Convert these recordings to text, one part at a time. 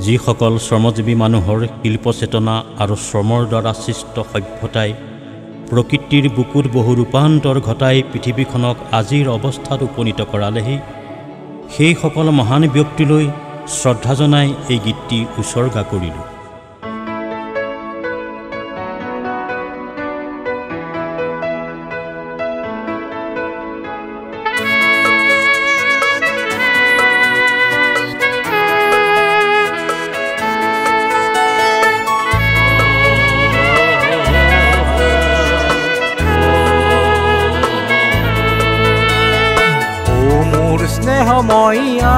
যিসকল শ্ৰমজীৱী মানুহৰ শিল্পচেতনা আৰু শ্ৰমৰ দ্বাৰা সৃষ্ট সভ্যতাই প্ৰকৃতিৰ বুকুত বহু ৰূপান্তৰ ঘটাই পৃথিৱীখনক আজিৰ অৱস্থাত উপনীত কৰালেহি, সেইসকল মহান ব্যক্তিলৈ শ্ৰদ্ধা জনাই এই গীতটি উৎসৰ্গা কৰিলোঁ। স্নেহময়া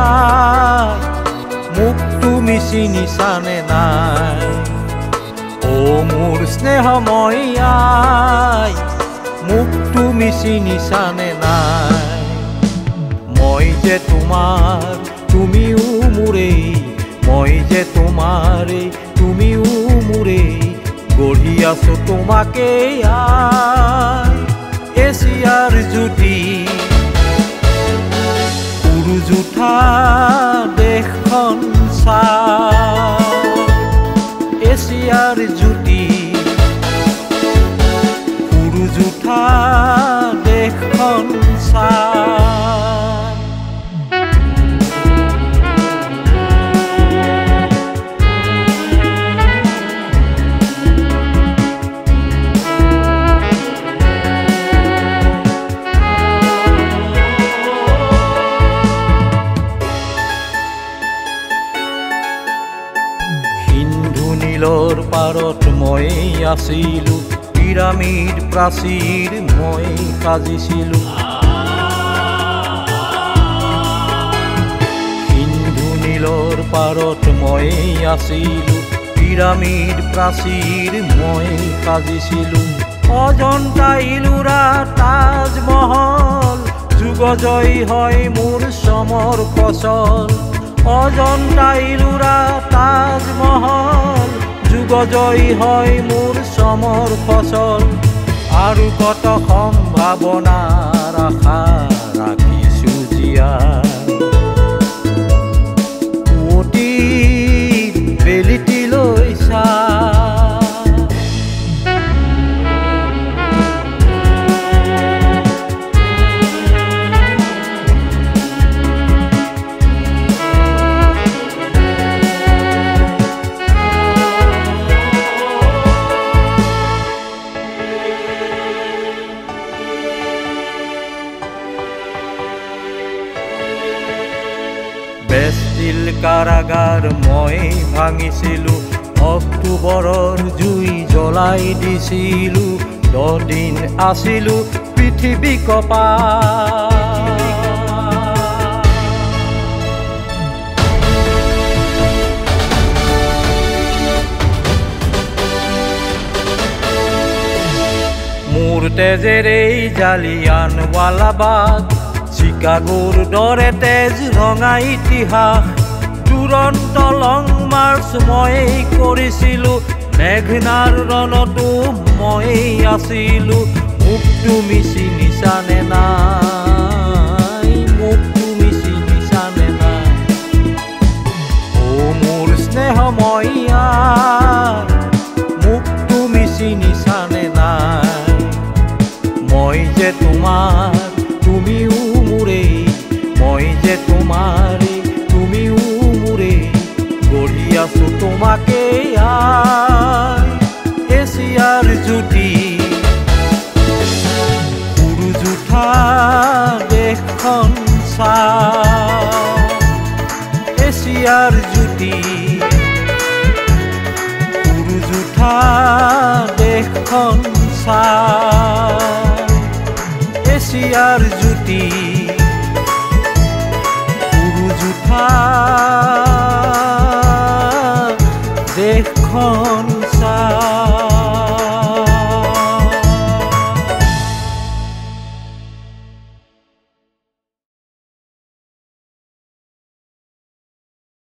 মোক তুমি চিনিছানে নাই, ও মোৰ স্নেহময়া মোক তুমি চিনিছানে নাই। মই যে তোমাৰ তুমিও মোৰেই, মই যে তোমাৰেই তুমিও মোৰেই, গঢ়ি আছো তোমাকেই আই। এছিয়াৰ জুতি জুঠা দেশখন চাই, এছিয়াৰ জুতি পুৰু জুঠা দেশখন চাই। নীলৰ পাৰত মই আছিলো, পিৰামিড প্ৰাচীৰ মই সাজিছিলো। সিন্ধু নীলৰ পাৰত মই আছিলো, পিৰামিড প্ৰাচীৰ মই সাজিছিলো। অজন্তা ইলোৰা তাজমহল যুগজয়ী হয় মোৰ শ্ৰমৰ ফচল। অজন্তা ইলোৰা তাজমহল যুগজয়ী হয় মোৰ শ্ৰমৰ ফচল। আৰু কত সম্ভাৱনাৰ আশা ৰাখিছো জীয়াই, পুৱতিৰ বেলিটিলৈ চাই। বেষ্টিল কাৰাগাৰ মই ভাঙিছিলো, অক্টোবৰৰ জুই জ্বলাই দিছিলো। 10 দিন আছিলো পৃথিৱী কপা, মোৰ তেজেৰেই জালিয়ানৱালাবাগ, চিকাগোৰ দৰে তেজ ৰঙা ইতিহাস। দুৰন্ত লং মাৰ্চ মই কৰিছিলো, মেঘনাৰ ৰণতো মই আছিলো। মোক তুমি চিনিছানে নাই, মোক তুমি চিনিছানে নাই, ও মোৰ স্নেহময়া মোক তুমি চিনিছানে নাই। মই যে তোমাৰ তুমিও মোৰেই, মই যে তোমাৰেই তুমিও মোৰেই, গঢ়ি আছো তোমাকেই আই। এছিয়াৰ জুতি পুৰু জুঠা দেশখন চাই, এছিয়াৰ জুতি পুৰু জুঠা দেশখন চাই। এছিয়াৰ জুতি পুৰু জুঠা দেশখন চাই।